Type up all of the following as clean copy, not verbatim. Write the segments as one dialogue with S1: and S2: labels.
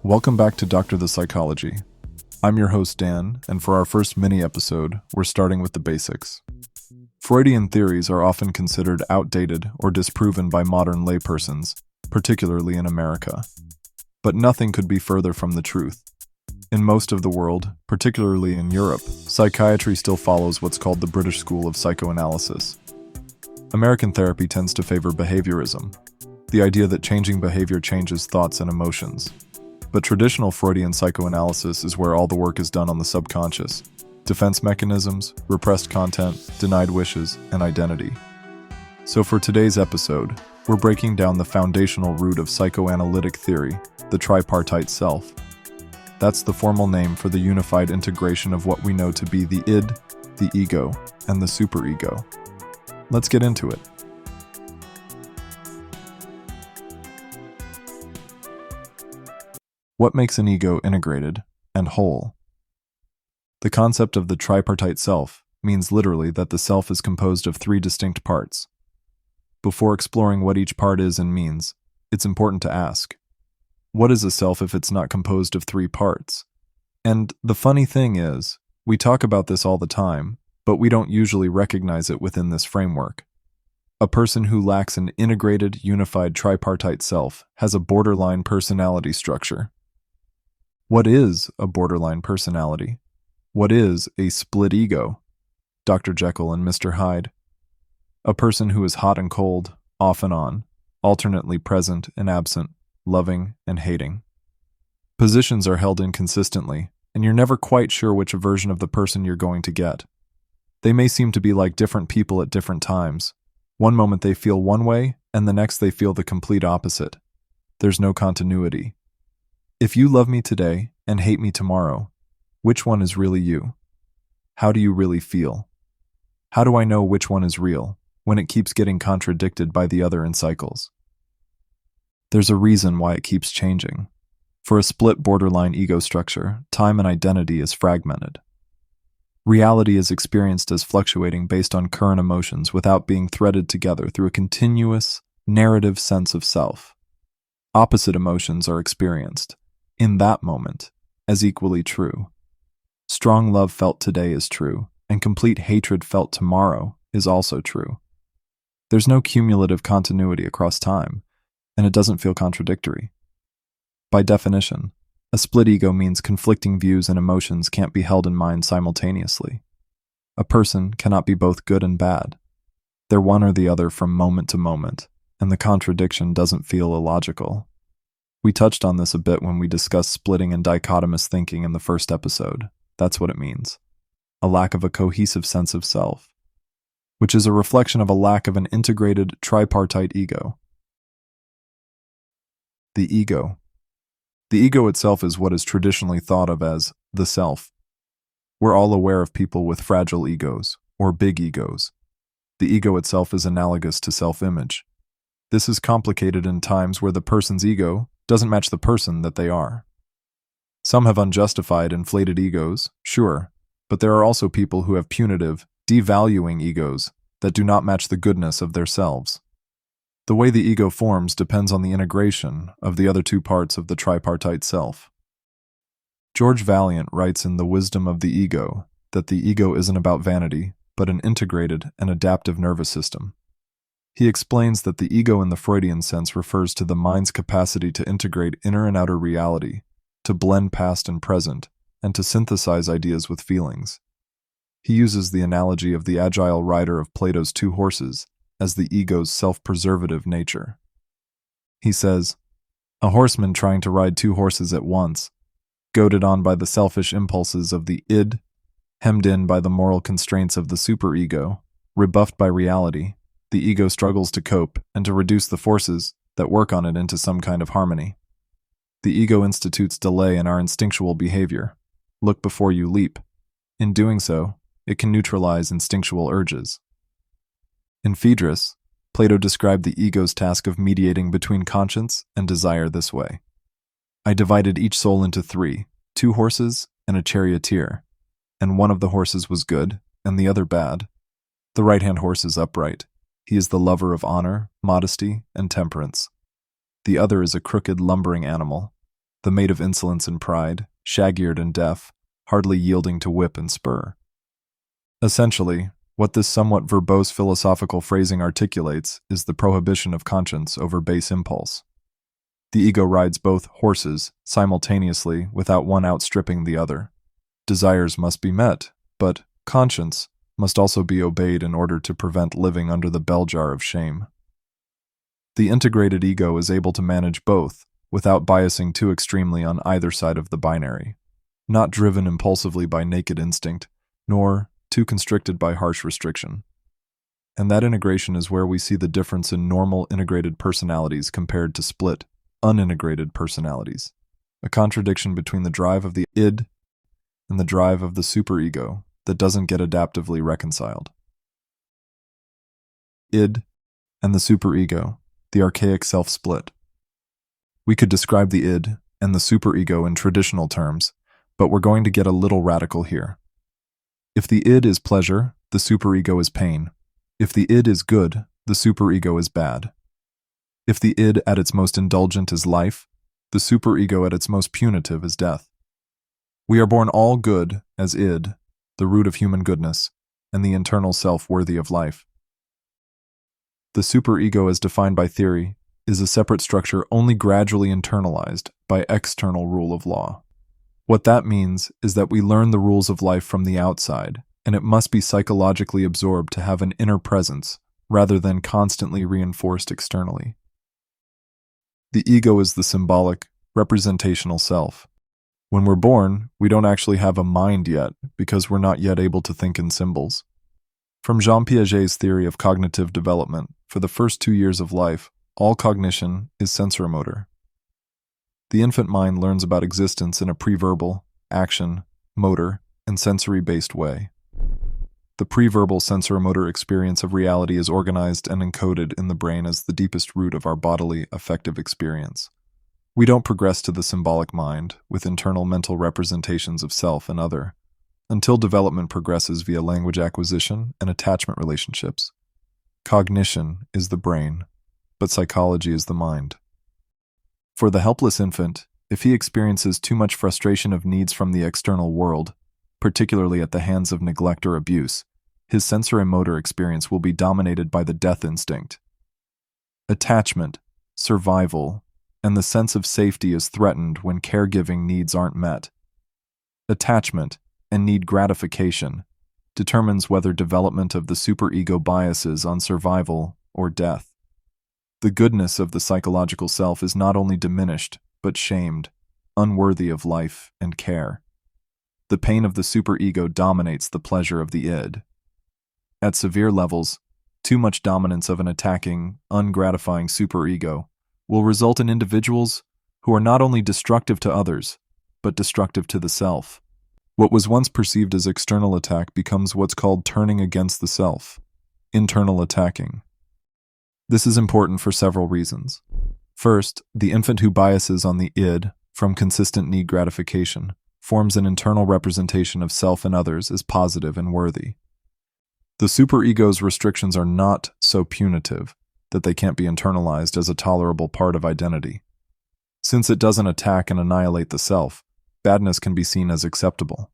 S1: Welcome back to Dr. the Psychology. I'm your host Dan, and for our first mini-episode, we're starting with the basics. Freudian theories are often considered outdated or disproven by modern laypersons, particularly in America. But nothing could be further from the truth. In most of the world, particularly in Europe, psychiatry still follows what's called the British school of psychoanalysis. American therapy tends to favor behaviorism, the idea that changing behavior changes thoughts and emotions. But traditional Freudian psychoanalysis is where all the work is done on the subconscious, defense mechanisms, repressed content, denied wishes, and identity. So for today's episode, we're breaking down the foundational root of psychoanalytic theory, the tripartite self. That's the formal name for the unified integration of what we know to be the id, the ego, and the superego. Let's get into it. What makes an ego integrated and whole? The concept of the tripartite self means literally that the self is composed of three distinct parts. Before exploring what each part is and means, it's important to ask, what is a self if it's not composed of three parts? And the funny thing is, we talk about this all the time, but we don't usually recognize it within this framework. A person who lacks an integrated, unified tripartite self has a borderline personality structure. What is a borderline personality? What is a split ego? Dr. Jekyll and Mr. Hyde. A person who is hot and cold, off and on, alternately present and absent, loving and hating. Positions are held inconsistently, and you're never quite sure which version of the person you're going to get. They may seem to be like different people at different times. One moment they feel one way, and the next they feel the complete opposite. There's no continuity. If you love me today and hate me tomorrow, which one is really you? How do you really feel? How do I know which one is real when it keeps getting contradicted by the other in cycles? There's a reason why it keeps changing. For a split borderline ego structure, time and identity is fragmented. Reality is experienced as fluctuating based on current emotions without being threaded together through a continuous, narrative sense of self. Opposite emotions are experienced, in that moment, as equally true. Strong love felt today is true, and complete hatred felt tomorrow is also true. There's no cumulative continuity across time, and it doesn't feel contradictory. By definition, a split ego means conflicting views and emotions can't be held in mind simultaneously. A person cannot be both good and bad. They're one or the other from moment to moment, and the contradiction doesn't feel illogical. We touched on this a bit when we discussed splitting and dichotomous thinking in the first episode. That's what it means. A lack of a cohesive sense of self, which is a reflection of a lack of an integrated tripartite ego. The ego. The ego itself is what is traditionally thought of as the self. We're all aware of people with fragile egos, or big egos. The ego itself is analogous to self-image. This is complicated in times where the person's ego doesn't match the person that they are. Some have unjustified, inflated egos, sure, but there are also people who have punitive, devaluing egos that do not match the goodness of their selves. The way the ego forms depends on the integration of the other two parts of the tripartite self. George Valiant writes in The Wisdom of the Ego that the ego isn't about vanity, but an integrated and adaptive nervous system. He explains that the ego in the Freudian sense refers to the mind's capacity to integrate inner and outer reality, to blend past and present, and to synthesize ideas with feelings. He uses the analogy of the agile rider of Plato's two horses as the ego's self-preservative nature. He says, a horseman trying to ride two horses at once, goaded on by the selfish impulses of the id, hemmed in by the moral constraints of the superego, rebuffed by reality, the ego struggles to cope and to reduce the forces that work on it into some kind of harmony. The ego institutes delay in our instinctual behavior. Look before you leap. In doing so, it can neutralize instinctual urges. In Phaedrus, Plato described the ego's task of mediating between conscience and desire this way. I divided each soul into three, 2 horses and a charioteer, and one of the horses was good and the other bad. The right-hand horse is upright. He is the lover of honor, modesty, and temperance. The other is a crooked, lumbering animal. the mate of insolence and pride, shag-eared and deaf, hardly yielding to whip and spur. Essentially, what this somewhat verbose philosophical phrasing articulates is the prohibition of conscience over base impulse. The ego rides both horses simultaneously without one outstripping the other. Desires must be met, but conscience must also be obeyed in order to prevent living under the bell jar of shame. The integrated ego is able to manage both without biasing too extremely on either side of the binary, not driven impulsively by naked instinct, nor too constricted by harsh restriction. And that integration is where we see the difference in normal integrated personalities compared to split, unintegrated personalities, a contradiction between the drive of the id and the drive of the superego that doesn't get adaptively reconciled. Id and the superego, the archaic self split. We could describe the id and the superego in traditional terms, but we're going to get a little radical here. If the id is pleasure, the superego is pain. If the id is good, the superego is bad. If the id at its most indulgent is life, the superego at its most punitive is death. We are born all good as id, the root of human goodness, and the internal self worthy of life. The superego, as defined by theory, is a separate structure only gradually internalized by external rule of law. What that means is that we learn the rules of life from the outside, and it must be psychologically absorbed to have an inner presence rather than constantly reinforced externally. The ego is the symbolic, representational self. When we're born, we don't actually have a mind yet because we're not yet able to think in symbols. From Jean Piaget's theory of cognitive development, for the first 2 years of life, all cognition is sensoromotor. The infant mind learns about existence in a preverbal, action, motor, and sensory-based way. The preverbal sensoromotor experience of reality is organized and encoded in the brain as the deepest root of our bodily, affective experience. We don't progress to the symbolic mind, with internal mental representations of self and other, until development progresses via language acquisition and attachment relationships. Cognition is the brain, but psychology is the mind. For the helpless infant, if he experiences too much frustration of needs from the external world, particularly at the hands of neglect or abuse, his sensorimotor experience will be dominated by the death instinct. Attachment, survival, and the sense of safety is threatened when caregiving needs aren't met. Attachment and need gratification determines whether development of the superego biases on survival or death. The goodness of the psychological self is not only diminished, but shamed, unworthy of life and care. The pain of the superego dominates the pleasure of the id. At severe levels, too much dominance of an attacking, ungratifying superego will result in individuals who are not only destructive to others, but destructive to the self. What was once perceived as external attack becomes what's called turning against the self, internal attacking. This is important for several reasons. First, the infant who biases on the id from consistent need gratification forms an internal representation of self and others as positive and worthy. The superego's restrictions are not so punitive that they can't be internalized as a tolerable part of identity. Since it doesn't attack and annihilate the self, badness can be seen as acceptable.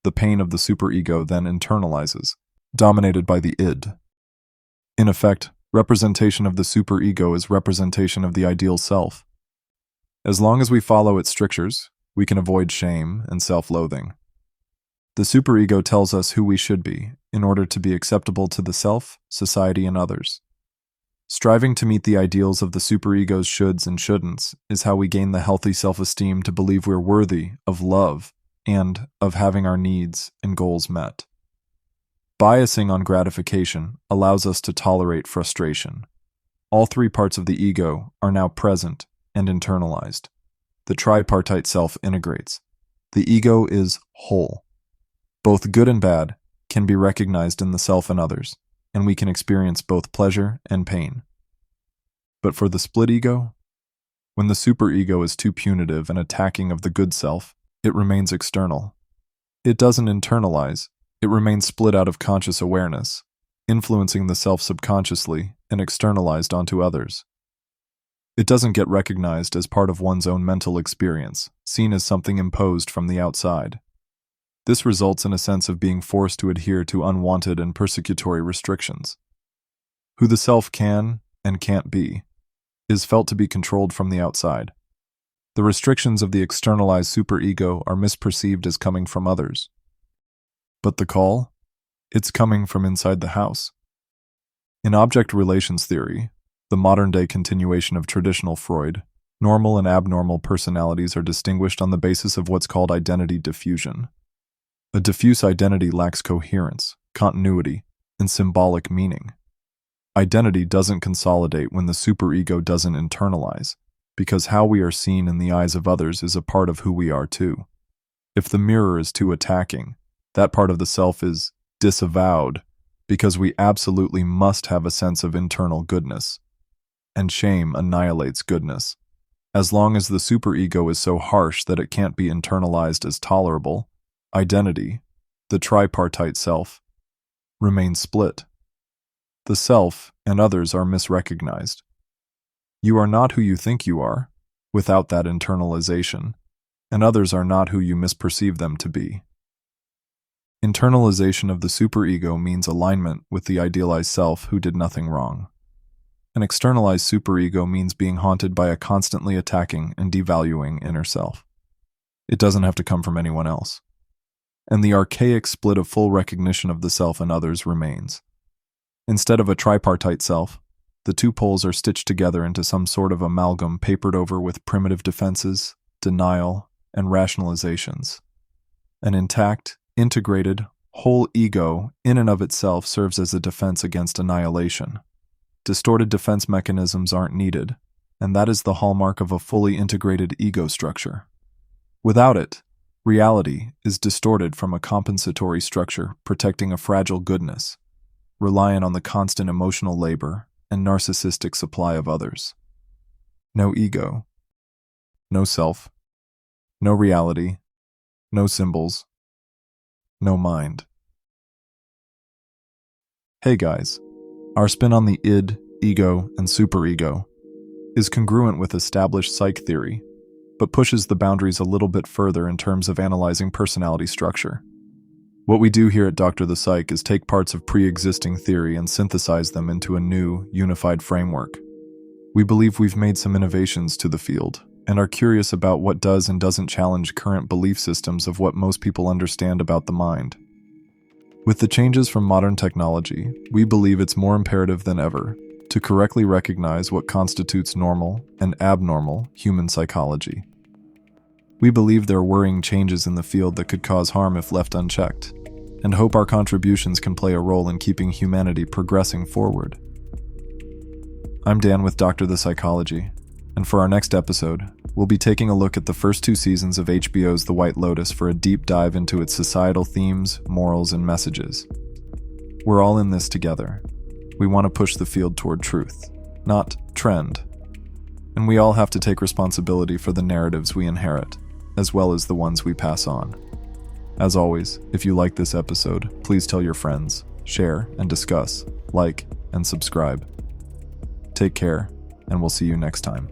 S1: The pain of the superego then internalizes, dominated by the id. In effect, representation of the superego is representation of the ideal self. As long as we follow its strictures, we can avoid shame and self-loathing. The superego tells us who we should be in order to be acceptable to the self, society, and others. Striving to meet the ideals of the superego's shoulds and shouldn'ts is how we gain the healthy self-esteem to believe we're worthy of love and of having our needs and goals met. Biasing on gratification allows us to tolerate frustration. All three parts of the ego are now present and internalized. The tripartite self integrates. The ego is whole. Both good and bad can be recognized in the self and others, and we can experience both pleasure and pain. But for the split ego, when the superego is too punitive and attacking of the good self, it remains external. It doesn't internalize, it remains split out of conscious awareness, influencing the self subconsciously and externalized onto others. It doesn't get recognized as part of one's own mental experience, seen as something imposed from the outside. This results in a sense of being forced to adhere to unwanted and persecutory restrictions. Who the self can and can't be is felt to be controlled from the outside. The restrictions of the externalized superego are misperceived as coming from others. But the call? It's coming from inside the house. In object relations theory, the modern-day continuation of traditional Freud, normal and abnormal personalities are distinguished on the basis of what's called identity diffusion. A diffuse identity lacks coherence, continuity, and symbolic meaning. Identity doesn't consolidate when the superego doesn't internalize, because how we are seen in the eyes of others is a part of who we are too. If the mirror is too attacking, that part of the self is disavowed, because we absolutely must have a sense of internal goodness. And shame annihilates goodness. As long as the superego is so harsh that it can't be internalized as tolerable, identity, the tripartite self, remains split. The self and others are misrecognized. You are not who you think you are, without that internalization, and others are not who you misperceive them to be. Internalization of the superego means alignment with the idealized self who did nothing wrong. An externalized superego means being haunted by a constantly attacking and devaluing inner self. It doesn't have to come from anyone else. And the archaic split of full recognition of the self and others remains. Instead of a tripartite self, the two poles are stitched together into some sort of amalgam papered over with primitive defenses, denial, and rationalizations. An intact, integrated, whole ego in and of itself serves as a defense against annihilation. Distorted defense mechanisms aren't needed, and that is the hallmark of a fully integrated ego structure. Without it, reality is distorted from a compensatory structure protecting a fragile goodness, reliant on the constant emotional labor and narcissistic supply of others. No ego, no self, no reality, no symbols, no mind. Hey guys, our spin on the id, ego, and superego is congruent with established psych theory, but pushes the boundaries a little bit further in terms of analyzing personality structure. What we do here at Dr. the Psych is take parts of pre-existing theory and synthesize them into a new, unified framework. We believe we've made some innovations to the field, and are curious about what does and doesn't challenge current belief systems of what most people understand about the mind. With the changes from modern technology, we believe it's more imperative than ever to correctly recognize what constitutes normal and abnormal human psychology. We believe there are worrying changes in the field that could cause harm if left unchecked, and hope our contributions can play a role in keeping humanity progressing forward. I'm Dan with Dr. the Psychology, and for our next episode, we'll be taking a look at the first 2 seasons of HBO's The White Lotus for a deep dive into its societal themes, morals, and messages. We're all in this together. We want to push the field toward truth, not trend. And we all have to take responsibility for the narratives we inherit, as well as the ones we pass on. As always, if you like this episode, please tell your friends, share and discuss, like, and subscribe. Take care, and we'll see you next time.